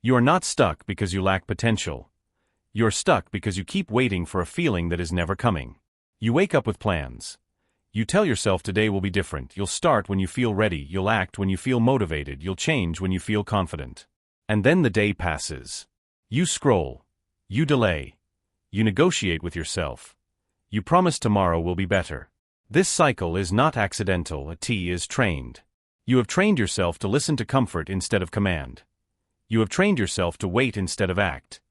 You are not stuck because you lack potential. You're stuck because you keep waiting for a feeling that is never coming. You wake up with plans. You tell yourself today will be different. You'll start when you feel ready. You'll act when you feel motivated. You'll change when you feel confident. And then the day passes. You scroll. You delay. You negotiate with yourself. You promise tomorrow will be better. This cycle is not accidental. A T is trained. You have trained yourself to listen to comfort instead of command. You have trained yourself to wait instead of act.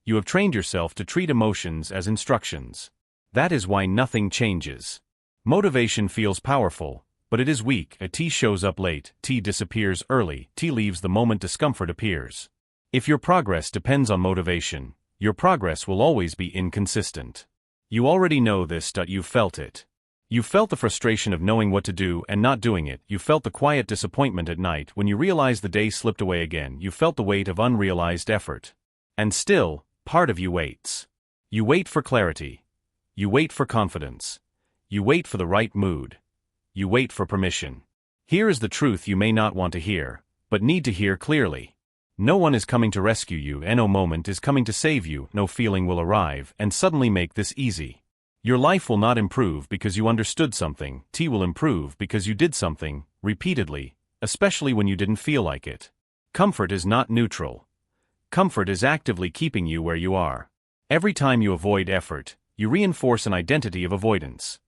You have trained yourself to treat emotions as instructions. That is why nothing changes. Motivation feels powerful, but it is weak. A T shows up late. T disappears early. T leaves the moment discomfort appears. If your progress depends on motivation, your progress will always be inconsistent. You already know this. You've felt it. You felt the frustration of knowing what to do and not doing it. You felt the quiet disappointment at night when you realized the day slipped away again. You felt the weight of unrealized effort. And still, part of you waits. You wait for clarity. You wait for confidence. You wait for the right mood. You wait for permission. Here is the truth you may not want to hear, but need to hear clearly. No one is coming to rescue you, and no moment is coming to save you. No feeling will arrive and suddenly make this easy. Your life will not improve because you understood something. T will improve because you did something, repeatedly, especially when you didn't feel like it. Comfort is not neutral. Comfort is actively keeping you where you are. Every time you avoid effort, you reinforce an identity of avoidance.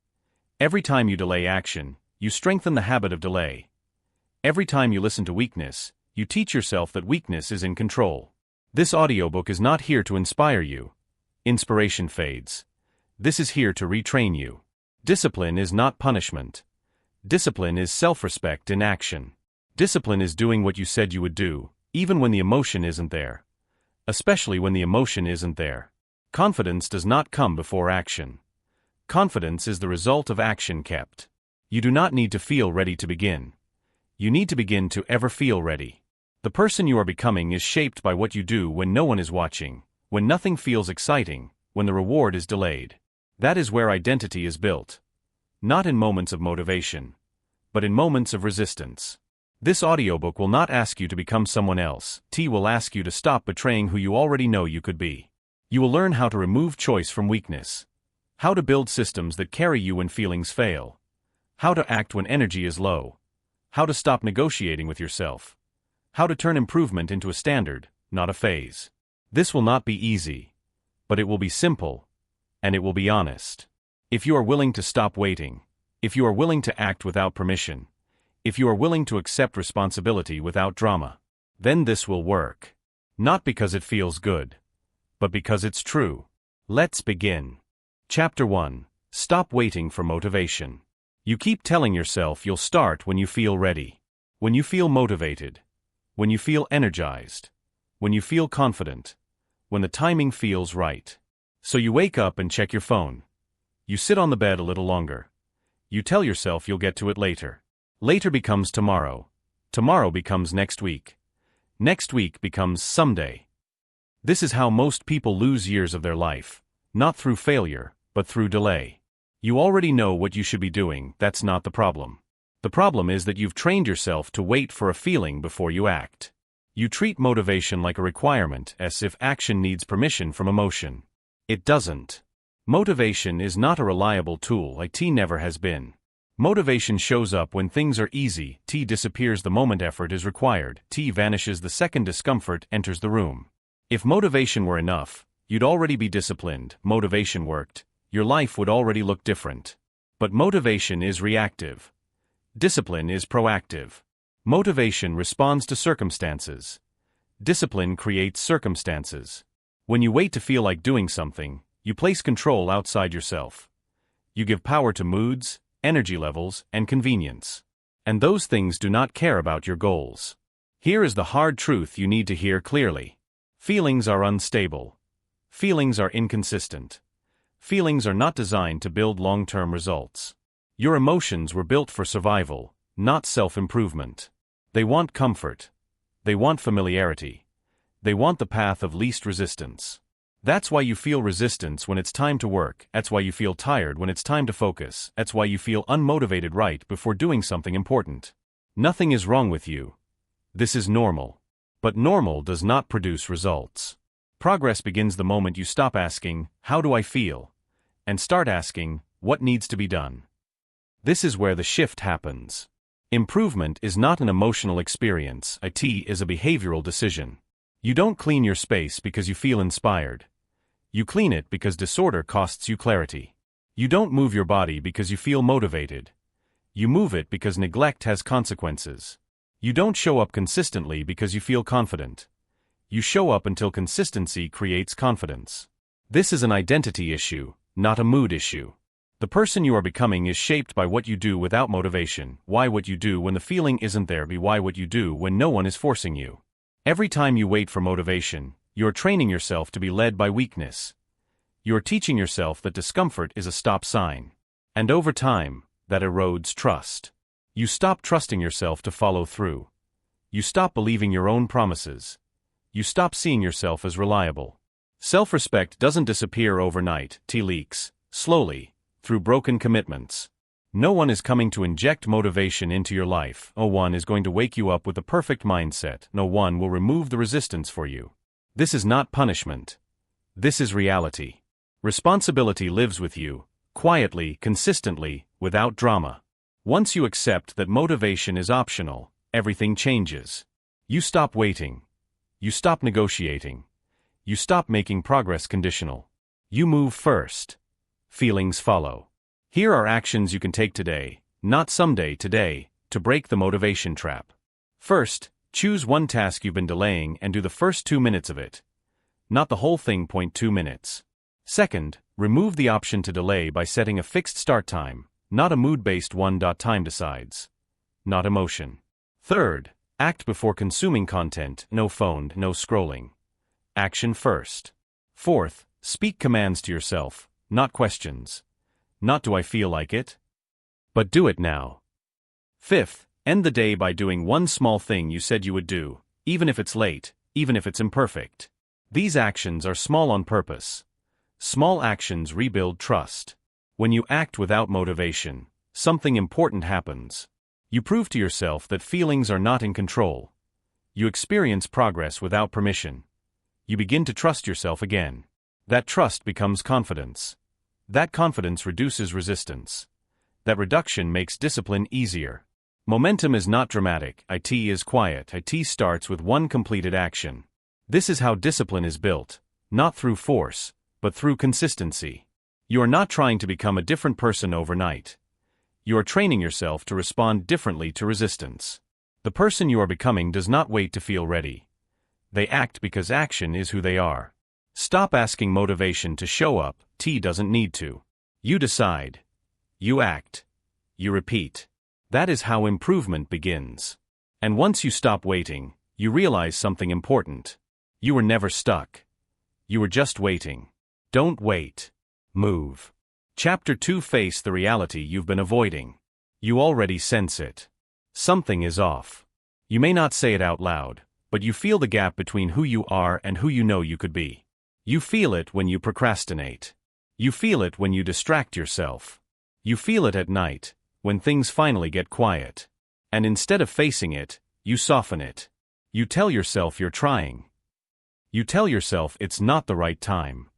Every time you delay action, you strengthen the habit of delay. Every time you listen to weakness, you teach yourself that weakness is in control. This audiobook is not here to inspire you. Inspiration fades. This is here to retrain you. Discipline is not punishment. Discipline is self-respect in action. Discipline is doing what you said you would do, even when the emotion isn't there. Especially when the emotion isn't there. Confidence does not come before action. Confidence is the result of action kept. You do not need to feel ready to begin. You need to begin to ever feel ready. The person you are becoming is shaped by what you do when no one is watching, when nothing feels exciting, when the reward is delayed. That is where identity is built. Not in moments of motivation, but in moments of resistance. This audiobook will not ask you to become someone else. T will ask you to stop betraying who you already know you could be. You will learn how to remove choice from weakness. How to build systems that carry you when feelings fail. How to act when energy is low. How to stop negotiating with yourself. How to turn improvement into a standard, not a phase. This will not be easy, but it will be simple. And it will be honest. If you are willing to stop waiting, if you are willing to act without permission, if you are willing to accept responsibility without drama, then this will work. Not because it feels good, but because it's true. Let's begin. Chapter 1. Stop waiting for motivation. You keep telling yourself you'll start when you feel ready, when you feel motivated, when you feel energized, when you feel confident, when the timing feels right. So you wake up and check your phone. You sit on the bed a little longer. You tell yourself you'll get to it later. Later becomes tomorrow. Tomorrow becomes next week. Next week becomes someday. This is how most people lose years of their life, not through failure, but through delay. You already know what you should be doing. That's not the problem. The problem is that you've trained yourself to wait for a feeling before you act. You treat motivation like a requirement, as if action needs permission from emotion. It doesn't. Motivation is not a reliable tool. It never has been. Motivation shows up when things are easy. T disappears the moment effort is required. T vanishes the second discomfort enters the room. If motivation were enough, you'd already be disciplined. Motivation worked, your life would already look different. But motivation is reactive. Discipline is proactive. Motivation responds to circumstances. Discipline creates circumstances. When you wait to feel like doing something, you place control outside yourself. You give power to moods, energy levels, and convenience. And those things do not care about your goals. Here is the hard truth you need to hear clearly. Feelings are unstable. Feelings are inconsistent. Feelings are not designed to build long-term results. Your emotions were built for survival, not self-improvement. They want comfort. They want familiarity. They want the path of least resistance. That's why you feel resistance when it's time to work. That's why you feel tired when it's time to focus. That's why you feel unmotivated right before doing something important. Nothing is wrong with you. This is normal. But normal does not produce results. Progress begins the moment you stop asking, "How do I feel?" and start asking, "What needs to be done?" This is where the shift happens. Improvement is not an emotional experience, it is a behavioral decision. You don't clean your space because you feel inspired. You clean it because disorder costs you clarity. You don't move your body because you feel motivated. You move it because neglect has consequences. You don't show up consistently because you feel confident. You show up until consistency creates confidence. This is an identity issue, not a mood issue. The person you are becoming is shaped by what you do without motivation. Why what you do when the feeling isn't there? Be why what you do when no one is forcing you. Every time you wait for motivation, you're training yourself to be led by weakness. You're teaching yourself that discomfort is a stop sign. And over time, that erodes trust. You stop trusting yourself to follow through. You stop believing your own promises. You stop seeing yourself as reliable. Self-respect doesn't disappear overnight, it leaks, slowly, through broken commitments. No one is coming to inject motivation into your life. No one is going to wake you up with the perfect mindset. No one will remove the resistance for you. This is not punishment. This is reality. Responsibility lives with you, quietly, consistently, without drama. Once you accept that motivation is optional, everything changes. You stop waiting. You stop negotiating. You stop making progress conditional. You move first. Feelings follow. Here are actions you can take today, not someday, today, to break the motivation trap. First, choose one task you've been delaying and do the first 2 minutes of it. Not the whole thing. 2 minutes. Second, remove the option to delay by setting a fixed start time, not a mood-based one. Time decides. Not emotion. Third, act before consuming content. No phone, no scrolling. Action first. Fourth, speak commands to yourself, not questions. Not "Do I feel like it?" but "Do it now." Fifth, end the day by doing one small thing you said you would do, even if it's late, even if it's imperfect. These actions are small on purpose. Small actions rebuild trust. When you act without motivation, something important happens. You prove to yourself that feelings are not in control. You experience progress without permission. You begin to trust yourself again. That trust becomes confidence. That confidence reduces resistance. That reduction makes discipline easier. Momentum is not dramatic, it is quiet. It starts with one completed action. This is how discipline is built, not through force, but through consistency. You are not trying to become a different person overnight. You are training yourself to respond differently to resistance. The person you are becoming does not wait to feel ready. They act because action is who they are. Stop asking motivation to show up. Doesn't need to. You decide. You act. You repeat. That is how improvement begins. And once you stop waiting, you realize something important. You were never stuck. You were just waiting. Don't wait. Move. Chapter 2. Face the reality you've been avoiding. You already sense it. Something is off. You may not say it out loud, but you feel the gap between who you are and who you know you could be. You feel it when you procrastinate. You feel it when you distract yourself. You feel it at night, when things finally get quiet. And instead of facing it, you soften it. You tell yourself you're trying. You tell yourself it's not the right time.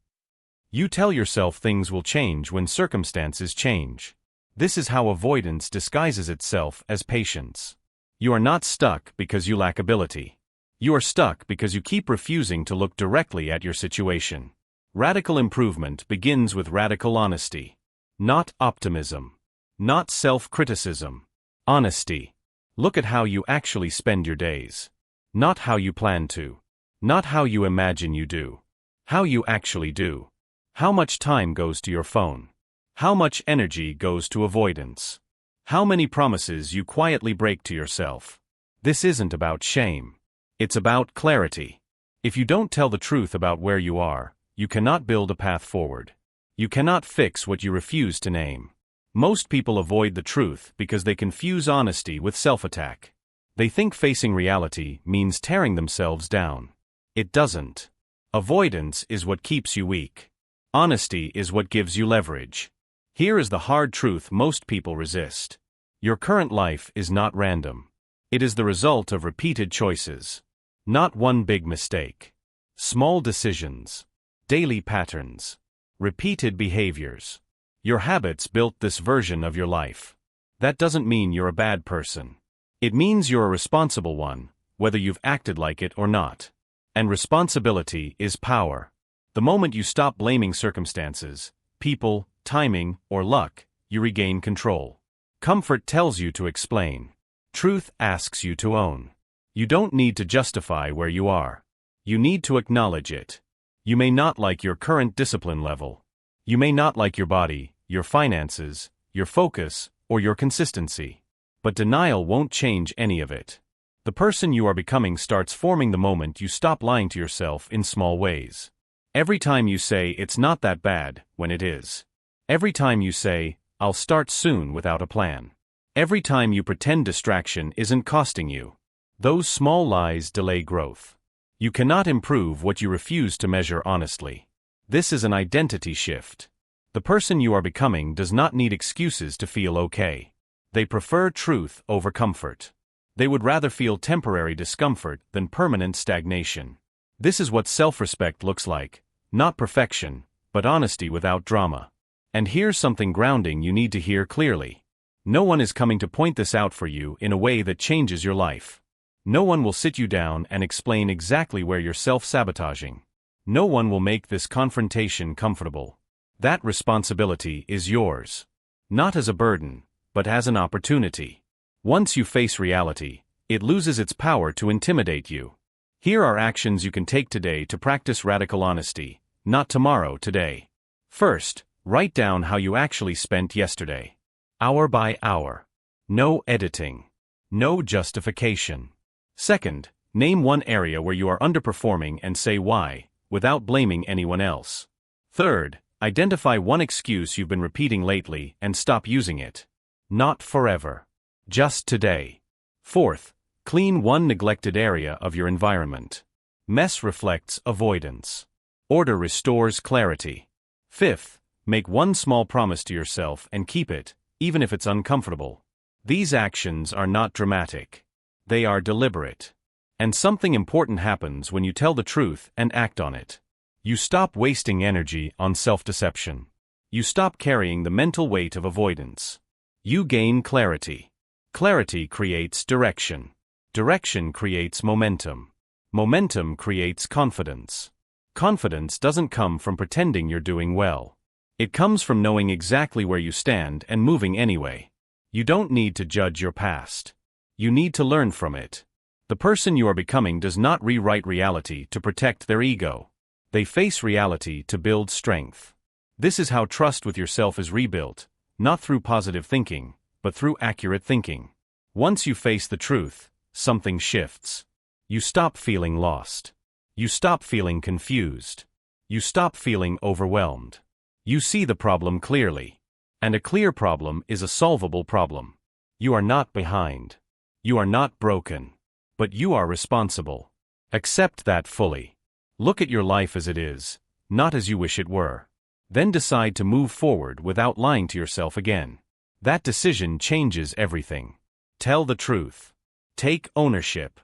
You tell yourself things will change when circumstances change. This is how avoidance disguises itself as patience. You are not stuck because you lack ability. You are stuck because you keep refusing to look directly at your situation. Radical improvement begins with radical honesty. Not optimism. Not self-criticism. Honesty. Look at how you actually spend your days. Not how you plan to. Not how you imagine you do. How you actually do. How much time goes to your phone? How much energy goes to avoidance? How many promises you quietly break to yourself? This isn't about shame. It's about clarity. If you don't tell the truth about where you are, you cannot build a path forward. You cannot fix what you refuse to name. Most people avoid the truth because they confuse honesty with self-attack. They think facing reality means tearing themselves down. It doesn't. Avoidance is what keeps you weak. Honesty is what gives you leverage. Here is the hard truth most people resist. Your current life is not random. It is the result of repeated choices. Not one big mistake. Small decisions. Daily patterns. Repeated behaviors. Your habits built this version of your life. That doesn't mean you're a bad person. It means you're a responsible one, whether you've acted like it or not. And responsibility is power. The moment you stop blaming circumstances, people, timing, or luck, you regain control. Comfort tells you to explain. Truth asks you to own. You don't need to justify where you are. You need to acknowledge it. You may not like your current discipline level. You may not like your body, your finances, your focus, or your consistency. But denial won't change any of it. The person you are becoming starts forming the moment you stop lying to yourself in small ways. Every time you say it's not that bad, when it is. Every time you say, I'll start soon without a plan. Every time you pretend distraction isn't costing you. Those small lies delay growth. You cannot improve what you refuse to measure honestly. This is an identity shift. The person you are becoming does not need excuses to feel okay. They prefer truth over comfort. They would rather feel temporary discomfort than permanent stagnation. This is what self-respect looks like, not perfection, but honesty without drama. And here's something grounding you need to hear clearly. No one is coming to point this out for you in a way that changes your life. No one will sit you down and explain exactly where you're self-sabotaging. No one will make this confrontation comfortable. That responsibility is yours. Not as a burden, but as an opportunity. Once you face reality, it loses its power to intimidate you. Here are actions you can take today to practice radical honesty, not tomorrow, today. First, write down how you actually spent yesterday. Hour by hour. No editing. No justification. Second, name one area where you are underperforming and say why, without blaming anyone else. Third, identify one excuse you've been repeating lately and stop using it. Not forever. Just today. Fourth, clean one neglected area of your environment. Mess reflects avoidance. Order restores clarity. Fifth, make one small promise to yourself and keep it, even if it's uncomfortable. These actions are not dramatic. They are deliberate. And something important happens when you tell the truth and act on it. You stop wasting energy on self-deception. You stop carrying the mental weight of avoidance. You gain clarity. Clarity creates direction. Direction creates momentum. Momentum creates confidence. Confidence doesn't come from pretending you're doing well. It comes from knowing exactly where you stand and moving anyway. You don't need to judge your past. You need to learn from it. The person you are becoming does not rewrite reality to protect their ego. They face reality to build strength. This is how trust with yourself is rebuilt, not through positive thinking, but through accurate thinking. Once you face the truth, something shifts. You stop feeling lost. You stop feeling confused. You stop feeling overwhelmed. You see the problem clearly. And a clear problem is a solvable problem. You are not behind. You are not broken. But you are responsible. Accept that fully. Look at your life as it is, not as you wish it were. Then decide to move forward without lying to yourself again. That decision changes everything. Tell the truth. Take ownership.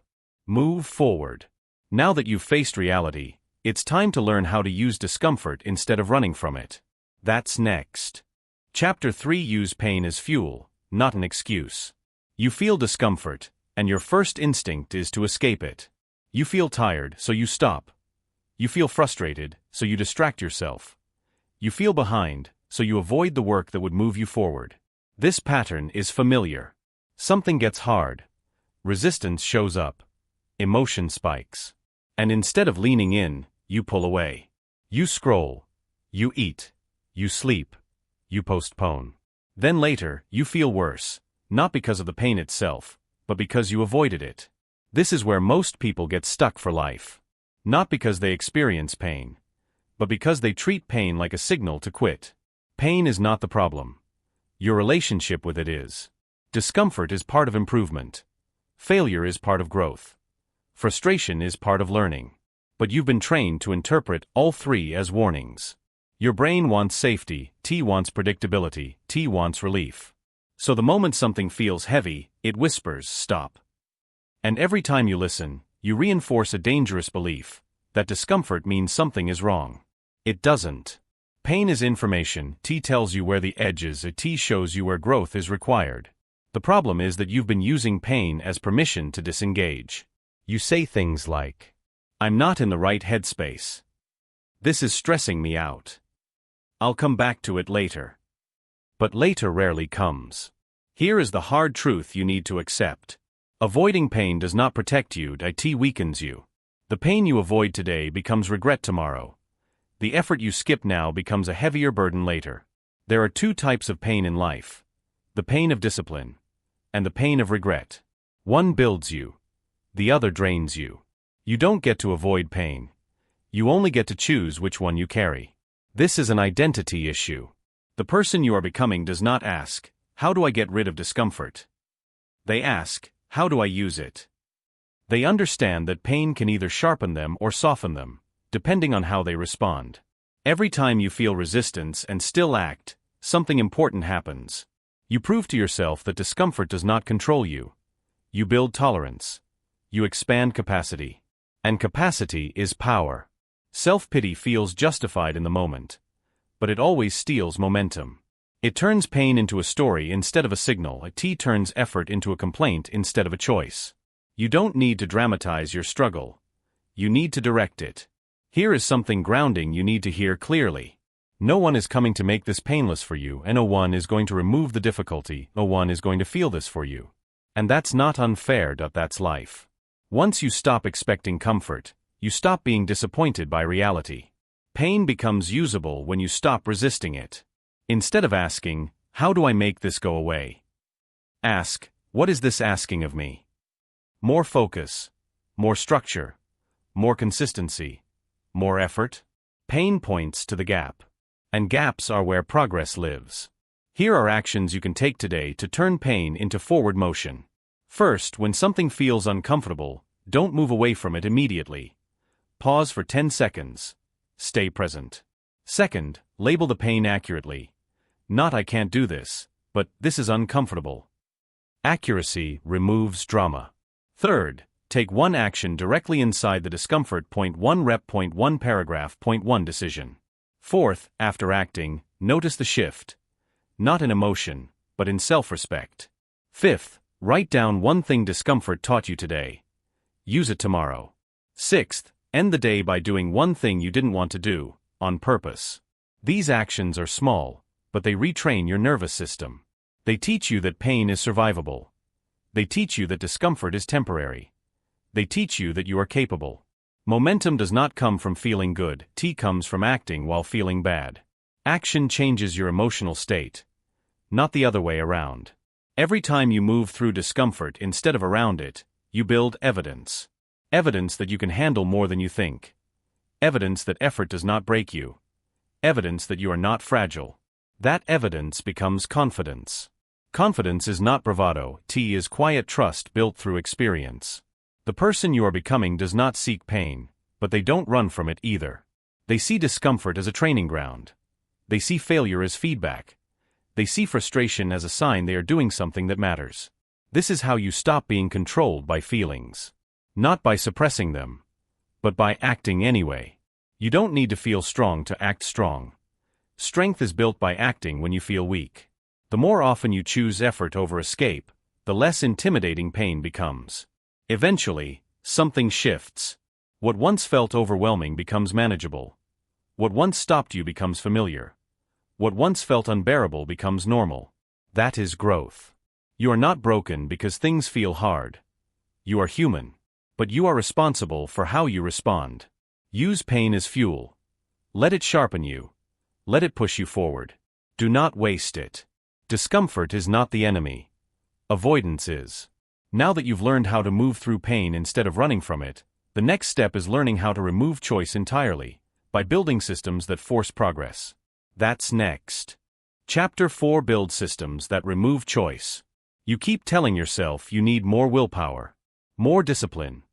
Move forward. Now that you've faced reality, it's time to learn how to use discomfort instead of running from it. That's next. Chapter 3. Use pain as fuel, not an excuse. You feel discomfort, and your first instinct is to escape it. You feel tired, so you stop. You feel frustrated, so you distract yourself. You feel behind, so you avoid the work that would move you forward. This pattern is familiar. Something gets hard. Resistance shows up. Emotion spikes. And instead of leaning in, you pull away. You scroll. You eat. You sleep. You postpone. Then later, you feel worse, not because of the pain itself, but because you avoided it. This is where most people get stuck for life. Not because they experience pain, but because they treat pain like a signal to quit. Pain is not the problem. Your relationship with it is. Discomfort is part of improvement. Failure is part of growth. Frustration is part of learning. But you've been trained to interpret all three as warnings. Your brain wants safety, T wants predictability, T wants relief. So the moment something feels heavy, it whispers, stop. And every time you listen, You reinforce a dangerous belief that discomfort means something is wrong. It doesn't. Pain is information. T tells you where the edge is. A T shows you where growth is required. The problem is that you've been using pain as permission to disengage. You say things like, "I'm not in the right headspace. This is stressing me out. I'll come back to it later." But later rarely comes. Here is the hard truth you need to accept. Avoiding pain does not protect you. It weakens you. The pain you avoid today becomes regret tomorrow. The effort you skip now becomes a heavier burden later. There are two types of pain in life: the pain of discipline and the pain of regret. One builds you, the other drains you. You don't get to avoid pain. You only get to choose which one you carry. This is an identity issue. The person you are becoming does not ask, "How do I get rid of discomfort?" They ask, "How do I use it?" They understand that pain can either sharpen them or soften them, depending on how they respond. Every time you feel resistance and still act, something important happens. You prove to yourself that discomfort does not control you. You build tolerance. You expand capacity. And capacity is power. Self-pity feels justified in the moment, but it always steals momentum. It turns pain into a story instead of a signal. A T turns effort into a complaint instead of a choice. You don't need to dramatize your struggle. You need to direct it. Here is something grounding you need to hear clearly. No one is coming to make this painless for you, and no one is going to remove the difficulty. No one is going to feel this for you. And that's not unfair. That's life. Once you stop expecting comfort, you stop being disappointed by reality. Pain becomes usable when you stop resisting it. Instead of asking, "How do I make this go away?" ask, "What is this asking of me?" More focus, more structure, more consistency, more effort. Pain points to the gap. And gaps are where progress lives. Here are actions you can take today to turn pain into forward motion. First, when something feels uncomfortable, don't move away from it immediately. Pause for 10 seconds. Stay present. Second, label the pain accurately. Not "I can't do this," but "this is uncomfortable." Accuracy removes drama. Third, take one action directly inside the discomfort. Point 1 rep. Point 1 paragraph. Point 1 decision. Fourth, after acting, notice the shift. Not in emotion, but in self-respect. Fifth, write down one thing discomfort taught you today. Use it tomorrow. Sixth, end the day by doing one thing you didn't want to do, on purpose. These actions are small, but they retrain your nervous system. They teach you that pain is survivable. They teach you that discomfort is temporary. They teach you that you are capable. Momentum does not come from feeling good. It comes from acting while feeling bad. Action changes your emotional state, not the other way around. Every time you move through discomfort instead of around it, you build evidence. Evidence that you can handle more than you think. Evidence that effort does not break you. Evidence that you are not fragile. That evidence becomes confidence. Confidence is not bravado. It is quiet trust built through experience. The person you are becoming does not seek pain, but they don't run from it either. They see discomfort as a training ground. They see failure as feedback. They see frustration as a sign they are doing something that matters. This is how you stop being controlled by feelings. Not by suppressing them, but by acting anyway. You don't need to feel strong to act strong. Strength is built by acting when you feel weak. The more often you choose effort over escape, the less intimidating pain becomes. Eventually, something shifts. What once felt overwhelming becomes manageable. What once stopped you becomes familiar. What once felt unbearable becomes normal. That is growth. You are not broken because things feel hard. You are human. But you are responsible for how you respond. Use pain as fuel. Let it sharpen you. Let it push you forward. Do not waste it. Discomfort is not the enemy. Avoidance is. Now that you've learned how to move through pain instead of running from it, the next step is learning how to remove choice entirely, by building systems that force progress. That's next. Chapter 4: Build systems that remove choice. You keep telling yourself you need more willpower, more discipline,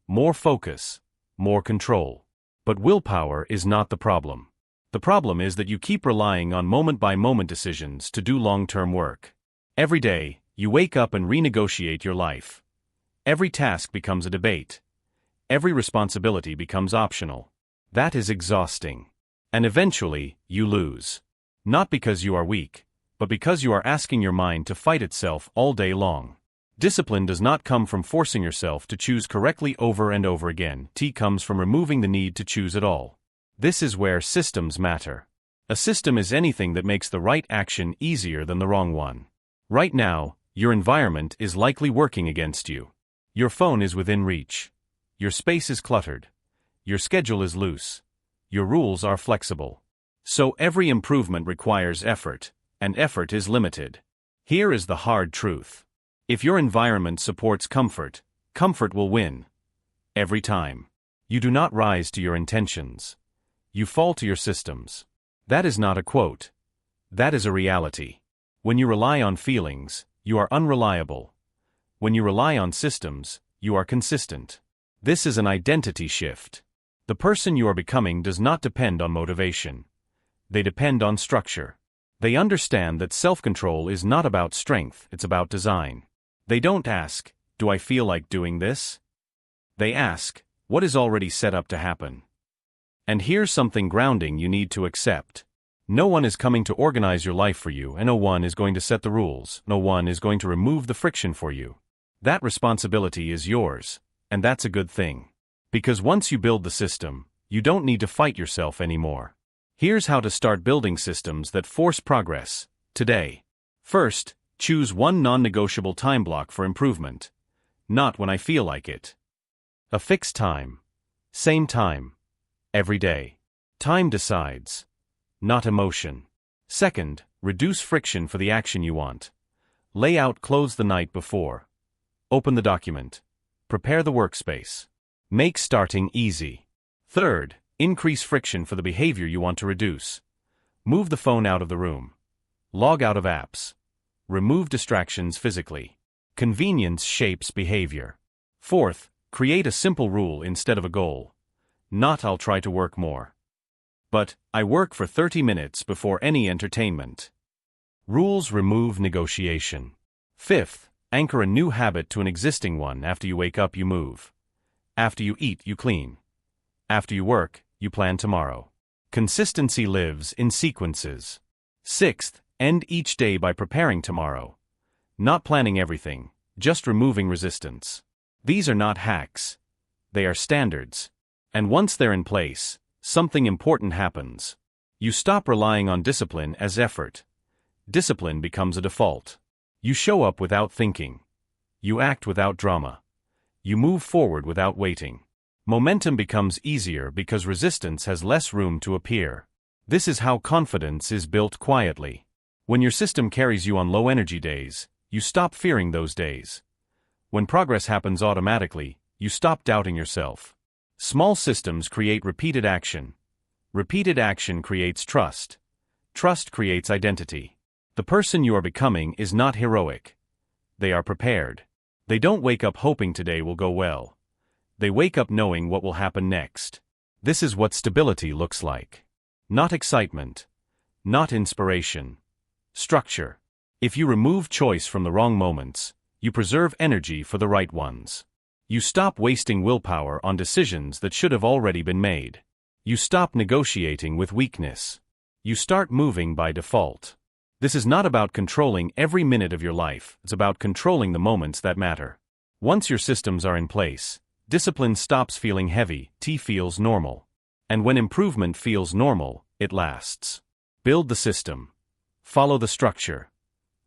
more focus, more control. But willpower is not the problem. The problem is that you keep relying on moment-by-moment decisions to do long-term work. Every day, you wake up and renegotiate your life. Every task becomes a debate. Every responsibility becomes optional. That is exhausting. And eventually, you lose. Not because you are weak, but because you are asking your mind to fight itself all day long. Discipline does not come from forcing yourself to choose correctly over and over again. It comes from removing the need to choose at all. This is where systems matter. A system is anything that makes the right action easier than the wrong one. Right now, your environment is likely working against you. Your phone is within reach. Your space is cluttered. Your schedule is loose. Your rules are flexible. So every improvement requires effort, and effort is limited. Here is the hard truth. If your environment supports comfort, comfort will win. Every time. You do not rise to your intentions. You fall to your systems. That is not a quote. That is a reality. When you rely on feelings, you are unreliable. When you rely on systems, you are consistent. This is an identity shift. The person you are becoming does not depend on motivation. They depend on structure. They understand that self-control is not about strength, it's about design. They don't ask, "Do I feel like doing this?" They ask, "What is already set up to happen?" And here's something grounding you need to accept. No one is coming to organize your life for you, and no one is going to set the rules. No one is going to remove the friction for you. That responsibility is yours, and that's a good thing. Because once you build the system, you don't need to fight yourself anymore. Here's how to start building systems that force progress, today. First, choose one non-negotiable time block for improvement. Not when I feel like it. A fixed time. Same time. Every day. Time decides. Not emotion. Second, reduce friction for the action you want. Lay out clothes the night before. Open the document. Prepare the workspace. Make starting easy. Third, increase friction for the behavior you want to reduce. Move the phone out of the room. Log out of apps. Remove distractions physically. Convenience shapes behavior. Fourth, create a simple rule instead of a goal. Not "I'll try to work more." But, "I work for 30 minutes before any entertainment." Rules remove negotiation. Fifth, anchor a new habit to an existing one. After you wake up, you move. After you eat, you clean. After you work, you plan tomorrow. Consistency lives in sequences. Sixth, end each day by preparing tomorrow. Not planning everything, just removing resistance. These are not hacks. They are standards. And once they're in place, something important happens. You stop relying on discipline as effort. Discipline becomes a default. You show up without thinking. You act without drama. You move forward without waiting. Momentum becomes easier because resistance has less room to appear. This is how confidence is built quietly. When your system carries you on low-energy days, you stop fearing those days. When progress happens automatically, you stop doubting yourself. Small systems create repeated action. Repeated action creates trust. Trust creates identity. The person you are becoming is not heroic. They are prepared. They don't wake up hoping today will go well. They wake up knowing what will happen next. This is what stability looks like. Not excitement. Not inspiration. Structure. If you remove choice from the wrong moments, you preserve energy for the right ones. You stop wasting willpower on decisions that should have already been made. You stop negotiating with weakness. You start moving by default. This is not about controlling every minute of your life, it's about controlling the moments that matter. Once your systems are in place, discipline stops feeling heavy, it feels normal. And when improvement feels normal, it lasts. Build the system. Follow the structure.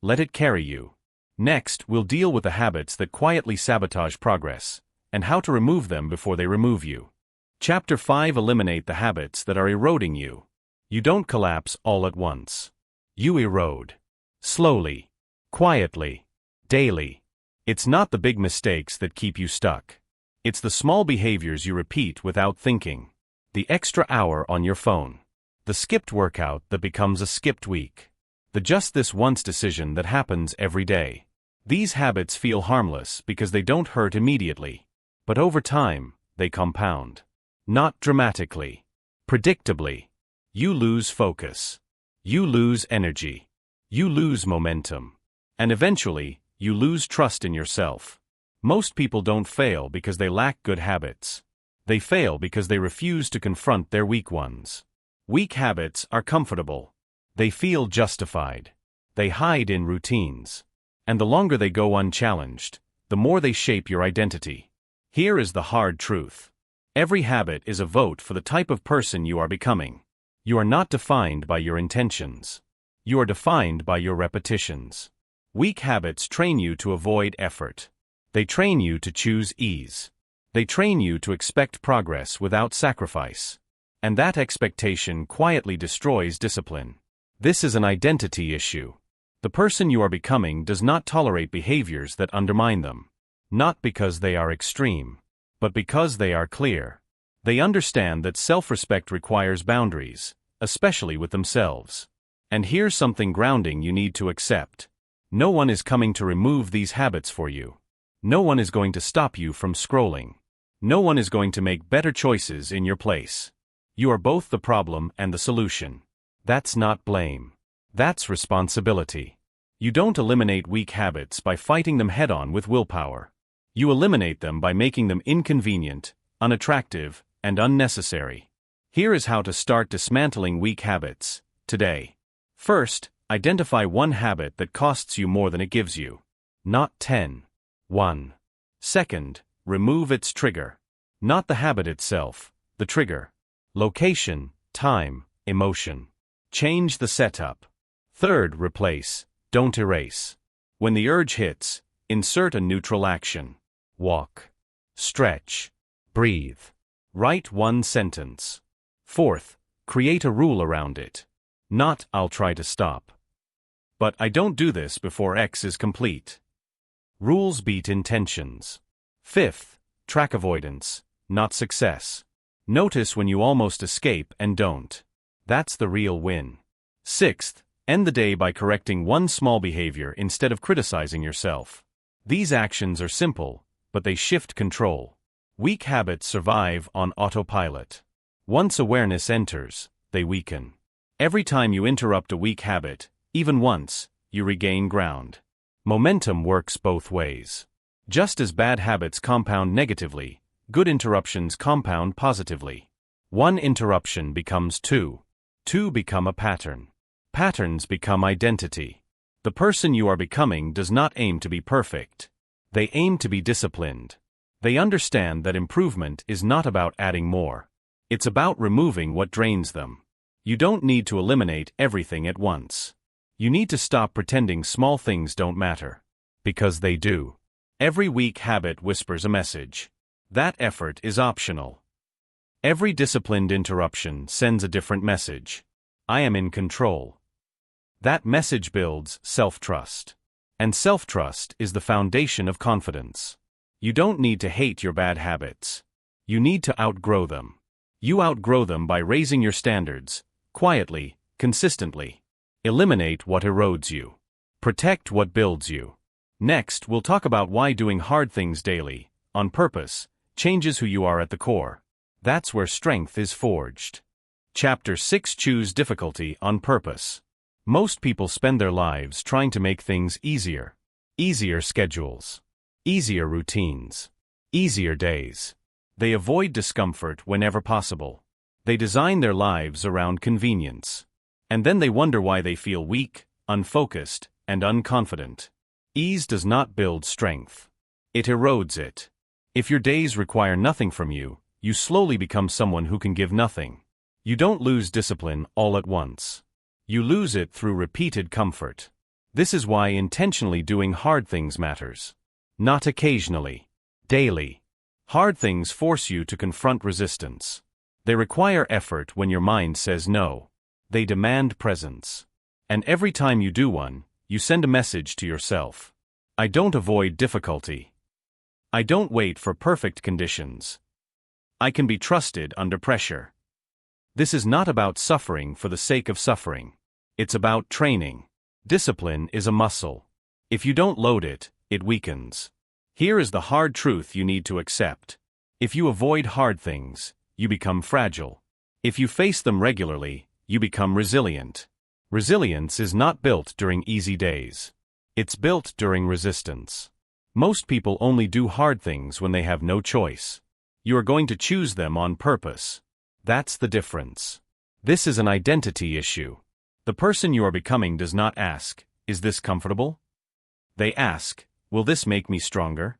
Let it carry you. Next, we'll deal with the habits that quietly sabotage progress, and how to remove them before they remove you. Chapter 5: Eliminate the habits that are eroding you. You don't collapse all at once. You erode. Slowly. Quietly. Daily. It's not the big mistakes that keep you stuck. It's the small behaviors you repeat without thinking. The extra hour on your phone. The skipped workout that becomes a skipped week. The just this once decision that happens every day. These habits feel harmless because they don't hurt immediately. But over time, they compound. Not dramatically. Predictably. You lose focus. You lose energy. You lose momentum. And eventually, you lose trust in yourself. Most people don't fail because they lack good habits. They fail because they refuse to confront their weak ones. Weak habits are comfortable. They feel justified. They hide in routines. And the longer they go unchallenged, the more they shape your identity. Here is the hard truth. Every habit is a vote for the type of person you are becoming. You are not defined by your intentions. You are defined by your repetitions. Weak habits train you to avoid effort. They train you to choose ease. They train you to expect progress without sacrifice. And that expectation quietly destroys discipline. This is an identity issue. The person you are becoming does not tolerate behaviors that undermine them. Not because they are extreme, but because they are clear. They understand that self-respect requires boundaries, especially with themselves. And here's something grounding you need to accept. No one is coming to remove these habits for you. No one is going to stop you from scrolling. No one is going to make better choices in your place. You are both the problem and the solution. That's not blame. That's responsibility. You don't eliminate weak habits by fighting them head-on with willpower. You eliminate them by making them inconvenient, unattractive, and unnecessary. Here is how to start dismantling weak habits, today. First, identify one habit that costs you more than it gives you. Not 10. 1. Second, remove its trigger. Not the habit itself, the trigger. Location, time, emotion. Change the setup. Third, replace, don't erase. When the urge hits, insert a neutral action. Walk. Stretch. Breathe. Write one sentence. Fourth, create a rule around it. Not, I'll try to stop. But I don't do this before X is complete. Rules beat intentions. Fifth, track avoidance, not success. Notice when you almost escape and don't. That's the real win. Sixth, end the day by correcting one small behavior instead of criticizing yourself. These actions are simple, but they shift control. Weak habits survive on autopilot. Once awareness enters, they weaken. Every time you interrupt a weak habit, even once, you regain ground. Momentum works both ways. Just as bad habits compound negatively, good interruptions compound positively. One interruption becomes two. Two become a pattern. Patterns become identity. The person you are becoming does not aim to be perfect. They aim to be disciplined. They understand that improvement is not about adding more. It's about removing what drains them. You don't need to eliminate everything at once. You need to stop pretending small things don't matter. Because they do. Every weak habit whispers a message. That effort is optional. Every disciplined interruption sends a different message. I am in control. That message builds self-trust. And self-trust is the foundation of confidence. You don't need to hate your bad habits. You need to outgrow them. You outgrow them by raising your standards, quietly, consistently. Eliminate what erodes you. Protect what builds you. Next, we'll talk about why doing hard things daily, on purpose, changes who you are at the core. That's where strength is forged. Chapter 6: Choose difficulty on purpose. Most people spend their lives trying to make things easier. Easier schedules. Easier routines. Easier days. They avoid discomfort whenever possible. They design their lives around convenience. And then they wonder why they feel weak, unfocused, and unconfident. Ease does not build strength. It erodes it. If your days require nothing from you, you slowly become someone who can give nothing. You don't lose discipline all at once. You lose it through repeated comfort. This is why intentionally doing hard things matters. Not occasionally. Daily. Hard things force you to confront resistance. They require effort when your mind says no. They demand presence. And every time you do one, you send a message to yourself. I don't avoid difficulty. I don't wait for perfect conditions. I can be trusted under pressure. This is not about suffering for the sake of suffering. It's about training. Discipline is a muscle. If you don't load it, it weakens. Here is the hard truth you need to accept. If you avoid hard things, you become fragile. If you face them regularly, you become resilient. Resilience is not built during easy days. It's built during resistance. Most people only do hard things when they have no choice. You are going to choose them on purpose. That's the difference. This is an identity issue. The person you are becoming does not ask, "Is this comfortable?" They ask, "Will this make me stronger?"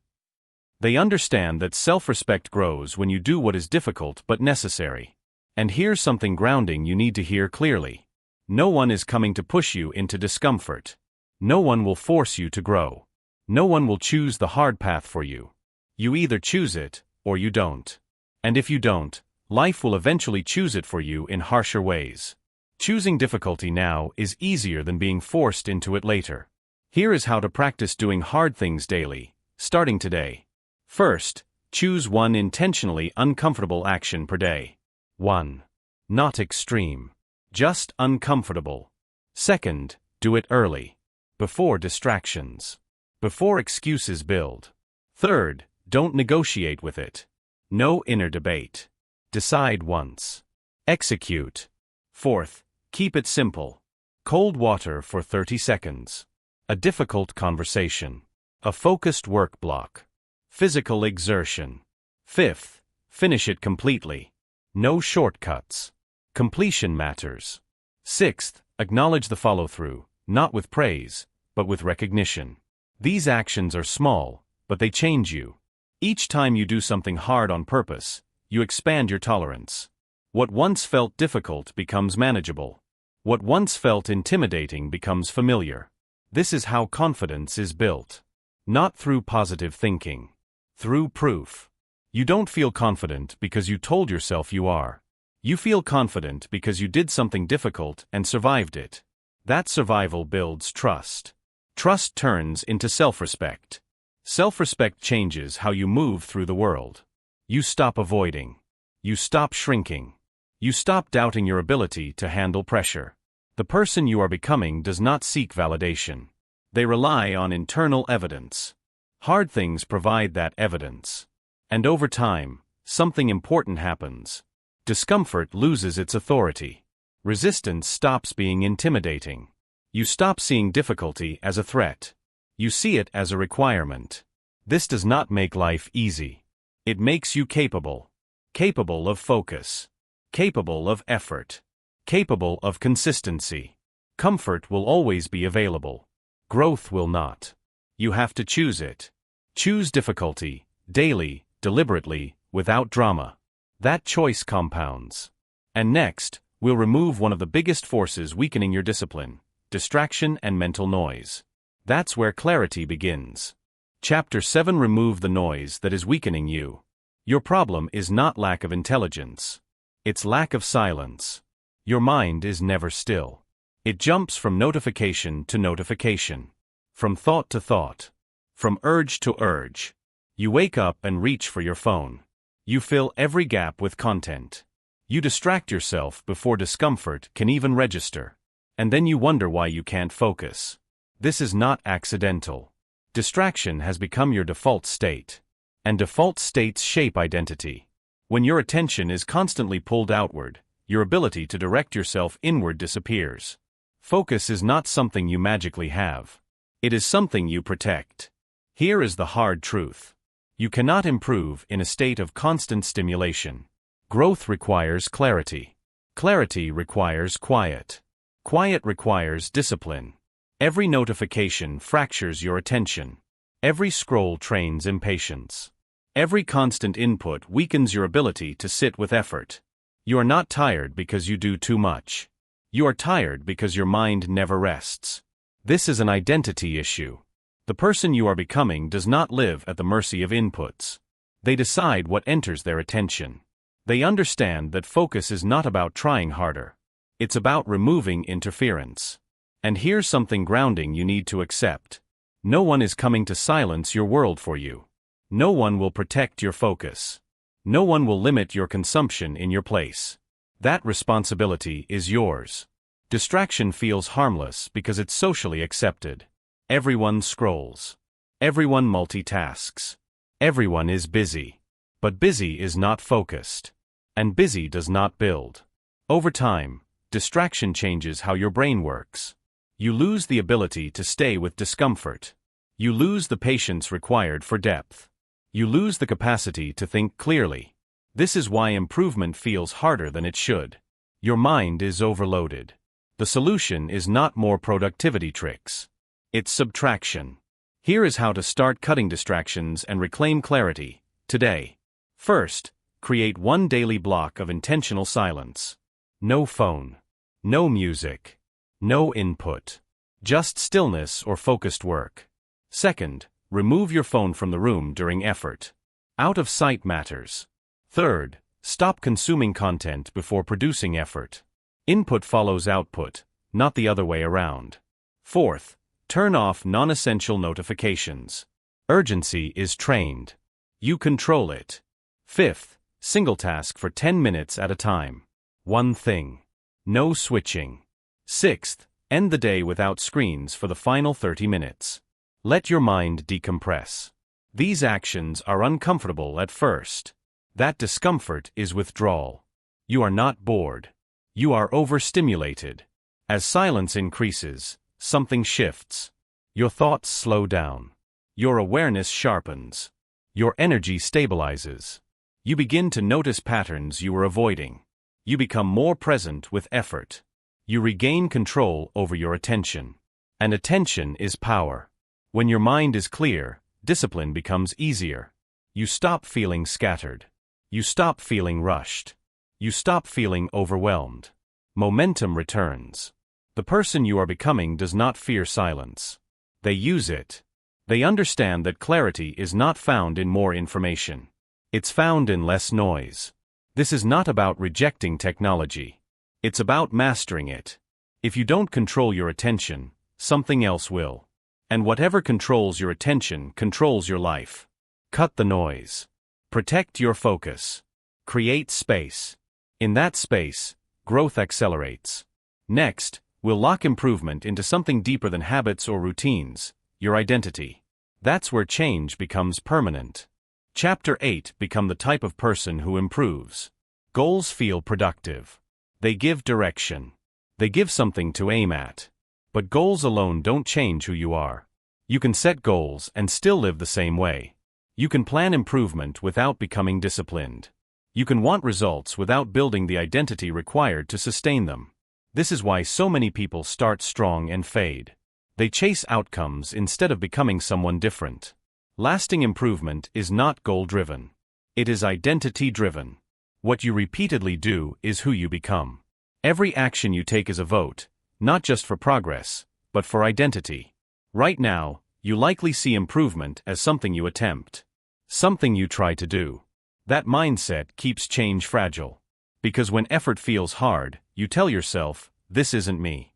They understand that self-respect grows when you do what is difficult but necessary. And here's something grounding you need to hear clearly. No one is coming to push you into discomfort. No one will force you to grow. No one will choose the hard path for you. You either choose it, or you don't. And if you don't, life will eventually choose it for you in harsher ways. Choosing difficulty now is easier than being forced into it later. Here is how to practice doing hard things daily, starting today. First, choose one intentionally uncomfortable action per day. 1. Not extreme. Just uncomfortable. Second, do it early. Before distractions. Before excuses build. Third, don't negotiate with it. No inner debate. Decide once. Execute. Fourth, keep it simple. Cold water for 30 seconds. A difficult conversation. A focused work block. Physical exertion. Fifth, finish it completely. No shortcuts. Completion matters. Sixth, acknowledge the follow-through, not with praise, but with recognition. These actions are small, but they change you. Each time you do something hard on purpose, you expand your tolerance. What once felt difficult becomes manageable. What once felt intimidating becomes familiar. This is how confidence is built. Not through positive thinking. Through proof. You don't feel confident because you told yourself you are. You feel confident because you did something difficult and survived it. That survival builds trust. Trust turns into self-respect. Self-respect changes how you move through the world. You stop avoiding. You stop shrinking. You stop doubting your ability to handle pressure. The person you are becoming does not seek validation. They rely on internal evidence. Hard things provide that evidence. And over time, something important happens. Discomfort loses its authority. Resistance stops being intimidating. You stop seeing difficulty as a threat. You see it as a requirement. This does not make life easy. It makes you capable. Capable of focus. Capable of effort. Capable of consistency. Comfort will always be available. Growth will not. You have to choose it. Choose difficulty, daily, deliberately, without drama. That choice compounds. And next, we'll remove one of the biggest forces weakening your discipline: distraction and mental noise. That's where clarity begins. Chapter 7: Remove the noise that is weakening you. Your problem is not lack of intelligence. It's lack of silence. Your mind is never still. It jumps from notification to notification. From thought to thought. From urge to urge. You wake up and reach for your phone. You fill every gap with content. You distract yourself before discomfort can even register. And then you wonder why you can't focus. This is not accidental. Distraction has become your default state. And default states shape identity. When your attention is constantly pulled outward, your ability to direct yourself inward disappears. Focus is not something you magically have. It is something you protect. Here is the hard truth. You cannot improve in a state of constant stimulation. Growth requires clarity. Clarity requires quiet. Quiet requires discipline. Every notification fractures your attention. Every scroll trains impatience. Every constant input weakens your ability to sit with effort. You are not tired because you do too much. You are tired because your mind never rests. This is an identity issue. The person you are becoming does not live at the mercy of inputs. They decide what enters their attention. They understand that focus is not about trying harder. It's about removing interference. And here's something grounding you need to accept. No one is coming to silence your world for you. No one will protect your focus. No one will limit your consumption in your place. That responsibility is yours. Distraction feels harmless because it's socially accepted. Everyone scrolls. Everyone multitasks. Everyone is busy. But busy is not focused. And busy does not build. Over time, distraction changes how your brain works. You lose the ability to stay with discomfort. You lose the patience required for depth. You lose the capacity to think clearly. This is why improvement feels harder than it should. Your mind is overloaded. The solution is not more productivity tricks. It's subtraction. Here is how to start cutting distractions and reclaim clarity, today. First, create one daily block of intentional silence. No phone. No music. No input. Just stillness or focused work. Second, remove your phone from the room during effort. Out of sight matters. Third, stop consuming content before producing effort. Input follows output, not the other way around. Fourth, turn off non-essential notifications. Urgency is trained. You control it. Fifth, single task for 10 minutes at a time. One thing. No switching. Sixth, end the day without screens for the final 30 minutes. Let your mind decompress. These actions are uncomfortable at first. That discomfort is withdrawal. You are not bored. You are overstimulated. As silence increases, something shifts. Your thoughts slow down. Your awareness sharpens. Your energy stabilizes. You begin to notice patterns you were avoiding. You become more present with effort. You regain control over your attention. And attention is power. When your mind is clear, discipline becomes easier. You stop feeling scattered. You stop feeling rushed. You stop feeling overwhelmed. Momentum returns. The person you are becoming does not fear silence. They use it. They understand that clarity is not found in more information. It's found in less noise. This is not about rejecting technology. It's about mastering it. If you don't control your attention, something else will. And whatever controls your attention controls your life. Cut the noise. Protect your focus. Create space. In that space, growth accelerates. Next, we'll lock improvement into something deeper than habits or routines, your identity. That's where change becomes permanent. Chapter 8. Become the type of person who improves. Goals feel productive. They give direction. They give something to aim at. But goals alone don't change who you are. You can set goals and still live the same way. You can plan improvement without becoming disciplined. You can want results without building the identity required to sustain them. This is why so many people start strong and fade. They chase outcomes instead of becoming someone different. Lasting improvement is not goal-driven. It is identity-driven. What you repeatedly do is who you become. Every action you take is a vote, not just for progress, but for identity. Right now, you likely see improvement as something you attempt. Something you try to do. That mindset keeps change fragile. Because when effort feels hard, you tell yourself, this isn't me.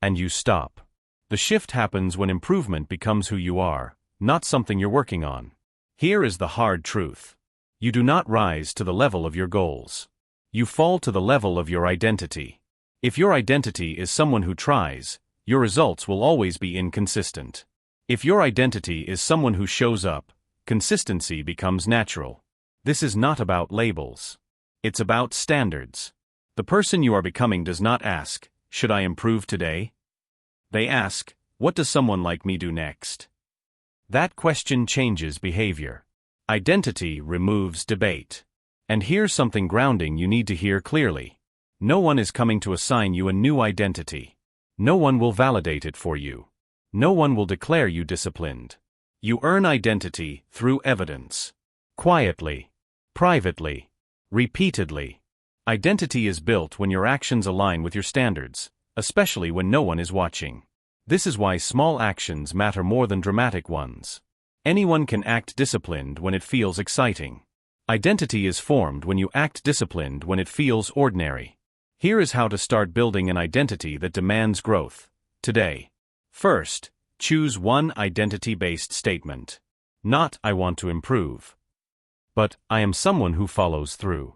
And you stop. The shift happens when improvement becomes who you are, not something you're working on. Here is the hard truth. You do not rise to the level of your goals. You fall to the level of your identity. If your identity is someone who tries, your results will always be inconsistent. If your identity is someone who shows up, consistency becomes natural. This is not about labels. It's about standards. The person you are becoming does not ask, should I improve today? They ask, what does someone like me do next? That question changes behavior. Identity removes debate. And here's something grounding you need to hear clearly. No one is coming to assign you a new identity. No one will validate it for you. No one will declare you disciplined. You earn identity through evidence. Quietly. Privately. Repeatedly. Identity is built when your actions align with your standards, especially when no one is watching. This is why small actions matter more than dramatic ones. Anyone can act disciplined when it feels exciting. Identity is formed when you act disciplined when it feels ordinary. Here is how to start building an identity that demands growth, today. First, choose one identity-based statement. Not, I want to improve. But, I am someone who follows through.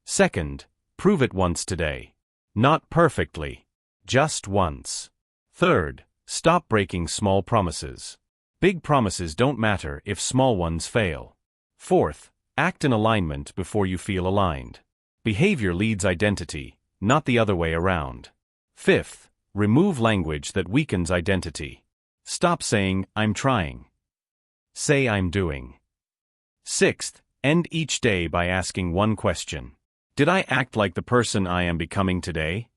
Second, prove it once today. Not perfectly. Just once. Third, stop breaking small promises. Big promises don't matter if small ones fail. Fourth, act in alignment before you feel aligned. Behavior leads identity, not the other way around. Fifth, remove language that weakens identity. Stop saying, I'm trying. Say I'm doing. Sixth, End each day by asking one question. Did I act like the person I am becoming today?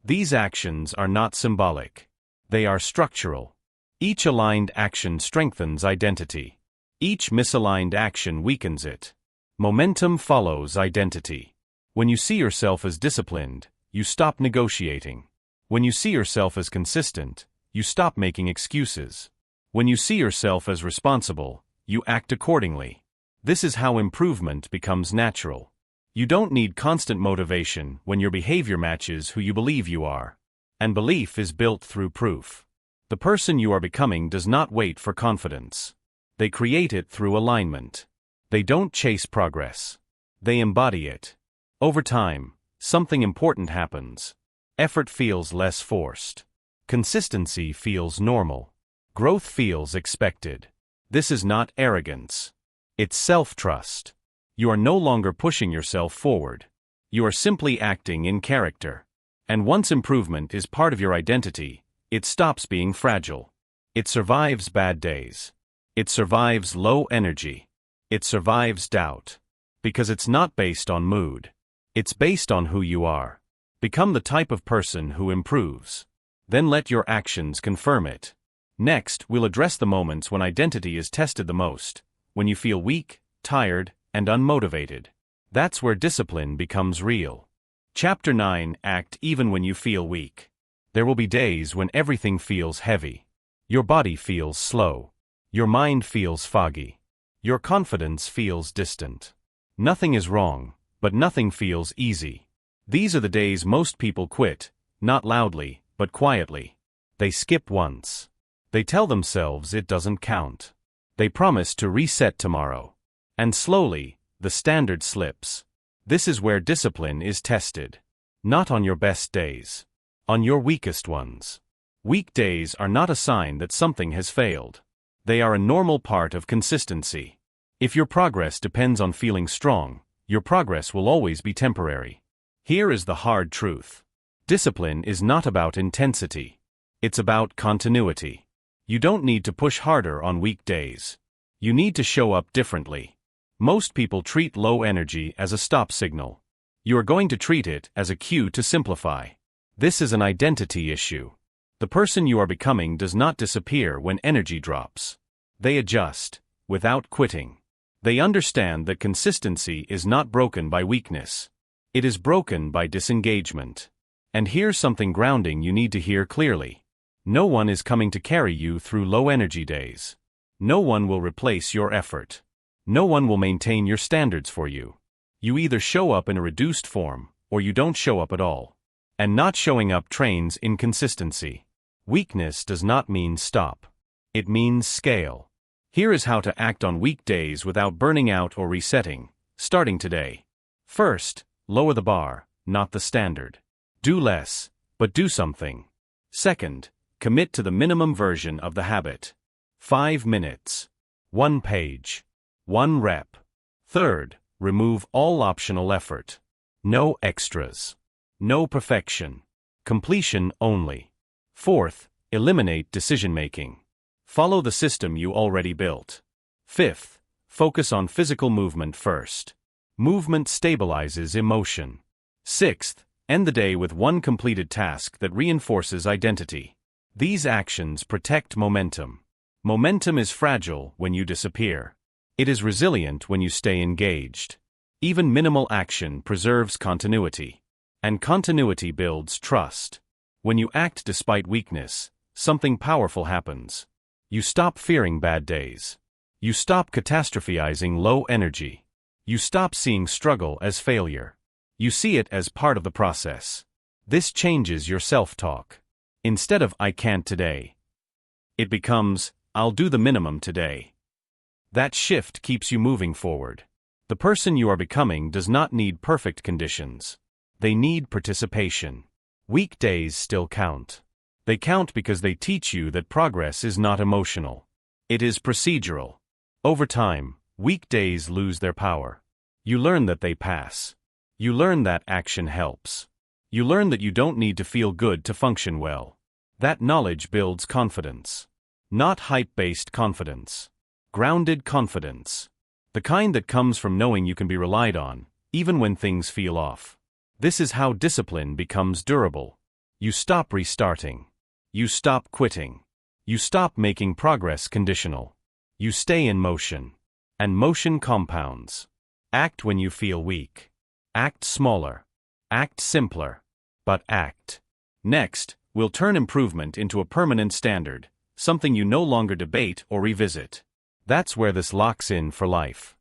These actions are not symbolic. They are structural. Each aligned action strengthens identity. Each misaligned action weakens it. Momentum follows identity. When you see yourself as disciplined, you stop negotiating. When you see yourself as consistent, you stop making excuses. When you see yourself as responsible, you act accordingly. This is how improvement becomes natural. You don't need constant motivation when your behavior matches who you believe you are. And belief is built through proof. The person you are becoming does not wait for confidence. They create it through alignment. They don't chase progress. They embody it. Over time, something important happens. Effort feels less forced. Consistency feels normal. Growth feels expected. This is not arrogance. It's self-trust. You are no longer pushing yourself forward. You are simply acting in character. And once improvement is part of your identity, it stops being fragile. It survives bad days. It survives low energy. It survives doubt. Because it's not based on mood. It's based on who you are. Become the type of person who improves. Then let your actions confirm it. Next, we'll address the moments when identity is tested the most, when you feel weak, tired, and unmotivated. That's where discipline becomes real. Chapter 9. Act even when you feel weak. There will be days when everything feels heavy. Your body feels slow. Your mind feels foggy. Your confidence feels distant. Nothing is wrong, but nothing feels easy. These are the days most people quit, not loudly, but quietly. They skip once. They tell themselves it doesn't count. They promise to reset tomorrow. And slowly, the standard slips. This is where discipline is tested. Not on your best days. On your weakest ones. Weak days are not a sign that something has failed. They are a normal part of consistency. If your progress depends on feeling strong, your progress will always be temporary. Here is the hard truth. Discipline is not about intensity. It's about continuity. You don't need to push harder on weak days. You need to show up differently. Most people treat low energy as a stop signal. You are going to treat it as a cue to simplify. This is an identity issue. The person you are becoming does not disappear when energy drops. They adjust, without quitting. They understand that consistency is not broken by weakness. It is broken by disengagement. And here's something grounding you need to hear clearly. No one is coming to carry you through low energy days. No one will replace your effort. No one will maintain your standards for you. You either show up in a reduced form, or you don't show up at all. And not showing up trains inconsistency. Weakness does not mean stop. It means scale. Here is how to act on weak days without burning out or resetting, starting today. First, lower the bar, not the standard. Do less, but do something. Second, commit to the minimum version of the habit. 5 minutes. 1 page. 1 rep. Third, remove all optional effort. No extras. No perfection. Completion only. Fourth, eliminate decision-making. Follow the system you already built. Fifth, focus on physical movement first. Movement stabilizes emotion. Sixth, end the day with one completed task that reinforces identity. These actions protect momentum. Momentum is fragile when you disappear. It is resilient when you stay engaged. Even minimal action preserves continuity. And continuity builds trust. When you act despite weakness, something powerful happens. You stop fearing bad days. You stop catastrophizing low energy. You stop seeing struggle as failure. You see it as part of the process. This changes your self-talk. Instead of "I can't today," it becomes "I'll do the minimum today." That shift keeps you moving forward. The person you are becoming does not need perfect conditions. They need participation. Weak days still count. They count because they teach you that progress is not emotional. It is procedural. Over time, weak days lose their power. You learn that they pass. You learn that action helps. You learn that you don't need to feel good to function well. That knowledge builds confidence. Not hype-based confidence. Grounded confidence. The kind that comes from knowing you can be relied on, even when things feel off. This is how discipline becomes durable. You stop restarting. You stop quitting. You stop making progress conditional. You stay in motion. And motion compounds. Act when you feel weak. Act smaller. Act simpler. But act. Next, we'll turn improvement into a permanent standard, something you no longer debate or revisit. That's where this locks in for life.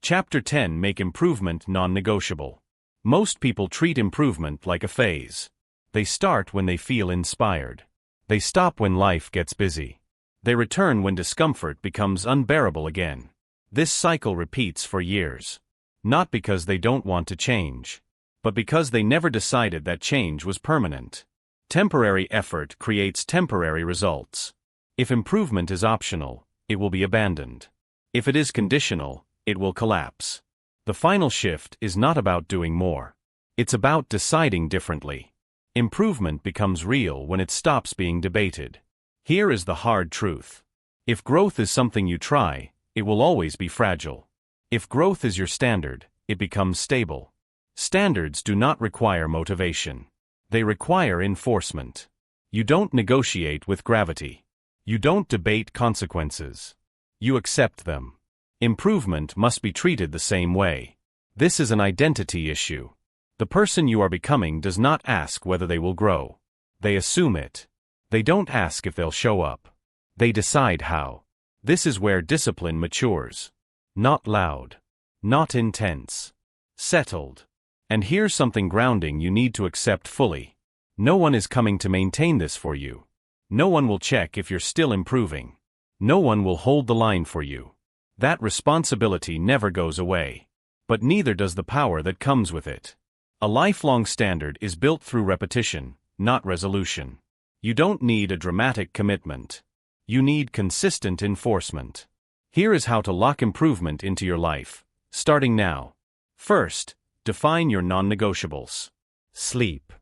Chapter 10: Make improvement non-negotiable. Most people treat improvement like a phase. They start when they feel inspired. They stop when life gets busy. They return when discomfort becomes unbearable again. This cycle repeats for years. Not because they don't want to change, but because they never decided that change was permanent. Temporary effort creates temporary results. If improvement is optional, it will be abandoned. If it is conditional, it will collapse. The final shift is not about doing more. It's about deciding differently. Improvement becomes real when it stops being debated. Here is the hard truth. If growth is something you try, it will always be fragile. If growth is your standard, it becomes stable. Standards do not require motivation. They require enforcement. You don't negotiate with gravity. You don't debate consequences. You accept them. Improvement must be treated the same way. This is an identity issue. The person you are becoming does not ask whether they will grow. They assume it. They don't ask if they'll show up. They decide how. This is where discipline matures. Not loud. Not intense. Settled. And here's something grounding you need to accept fully. No one is coming to maintain this for you. No one will check if you're still improving. No one will hold the line for you. That responsibility never goes away. But neither does the power that comes with it. A lifelong standard is built through repetition, not resolution. You don't need a dramatic commitment. You need consistent enforcement. Here is how to lock improvement into your life, starting now. First, define your non-negotiables. Sleep.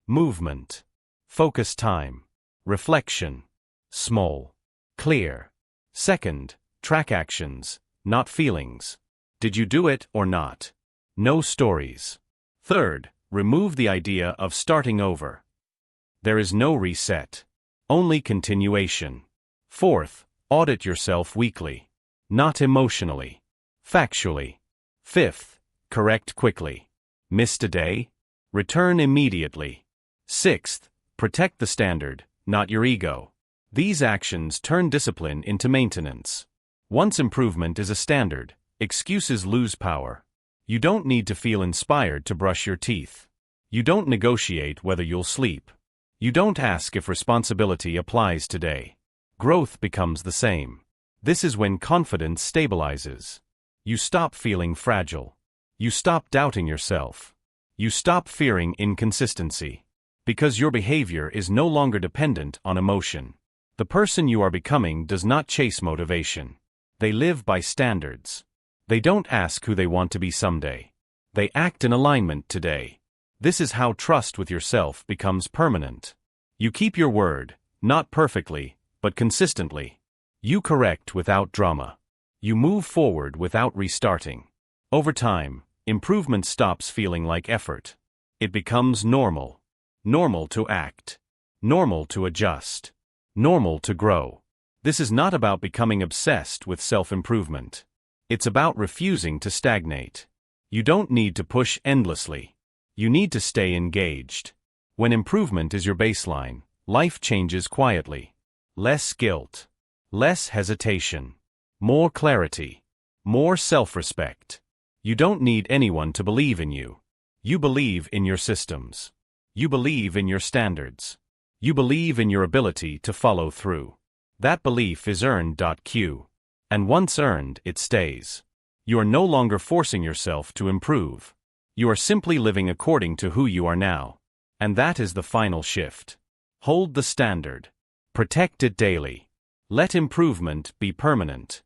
Movement. Focus time. Reflection. Small. Clear. Second, track actions, not feelings. Did you do it or not? No stories. Third, remove the idea of starting over. There is no reset. Only continuation. Fourth, audit yourself weekly. Not emotionally. Factually. Fifth, correct quickly. Missed a day? Return immediately. Sixth, protect the standard, not your ego. These actions turn discipline into maintenance. Once improvement is a standard, excuses lose power. You don't need to feel inspired to brush your teeth. You don't negotiate whether you'll sleep. You don't ask if responsibility applies today. Growth becomes the same. This is when confidence stabilizes. You stop feeling fragile. You stop doubting yourself. You stop fearing inconsistency. Because your behavior is no longer dependent on emotion. The person you are becoming does not chase motivation. They live by standards. They don't ask who they want to be someday. They act in alignment today. This is how trust with yourself becomes permanent. You keep your word, not perfectly, but consistently. You correct without drama. You move forward without restarting. Over time, improvement stops feeling like effort. It becomes normal. Normal to act. Normal to adjust. Normal to grow. This is not about becoming obsessed with self-improvement. It's about refusing to stagnate. You don't need to push endlessly. You need to stay engaged. When improvement is your baseline, life changes quietly. Less guilt. Less hesitation. More clarity. More self-respect. You don't need anyone to believe in you. You believe in your systems. You believe in your standards. You believe in your ability to follow through. That belief is earned. And once earned, it stays. You are no longer forcing yourself to improve. You are simply living according to who you are now. And that is the final shift. Hold the standard. Protect it daily. Let improvement be permanent.